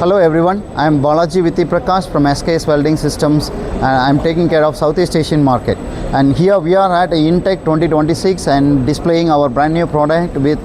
Hello everyone, I am Balaji Vidhyaprakash from SKS Welding Systems and I am taking care of Southeast Asian market. And here we are at Intech 2026 and displaying our brand new product with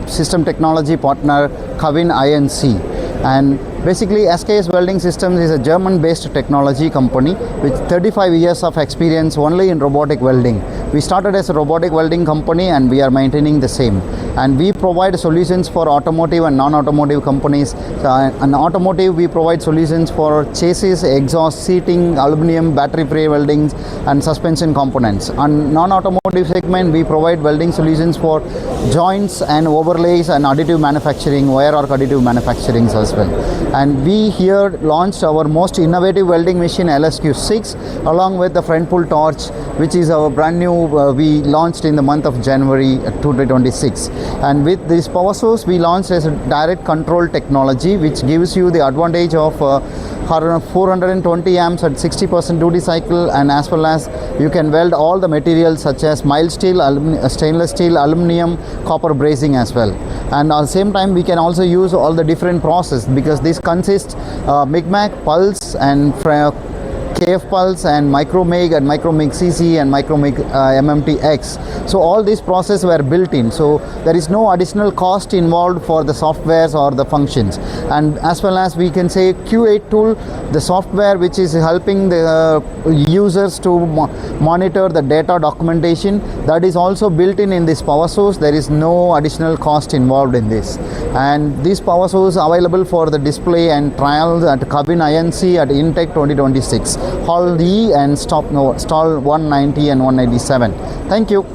system technology partner Kavin Inc. And basically SKS Welding Systems is a German-based technology company with 35 years of experience only in robotic welding. We started as a robotic welding company and we are maintaining the same. And we provide solutions for automotive and non-automotive companies. In automotive, we provide solutions for chassis, exhaust, seating, aluminum, battery-free weldings, and suspension components. On non-automotive segment, we provide welding solutions for joints and overlays and additive manufacturing, wire arc additive manufacturing as well. And we here launched our most innovative welding machine LSQ6 along with the front pull torch, which is our brand new we launched in the month of January 2026. And with this power source we launched as a direct control technology, which gives you the advantage of 420 amps at 60% duty cycle, and as well as you can weld all the materials such as mild steel, stainless steel, aluminum, copper brazing as well. And at the same time we can also use all the different process, because this consists MIG, pulse and KF pulse and micro MIG and micro MIG CC and micro MIG MMTX. So all these processes were built in, so there is no additional cost involved for the softwares or the functions. And as well as we can say Q8 tool, the software which is helping the users to monitor the data documentation, that is also built in this power source. There is no additional cost involved in this. And this power source available for the display and trials at Kavin Inc at Intech 2026. Hall E and stall 190 and 197. Thank you.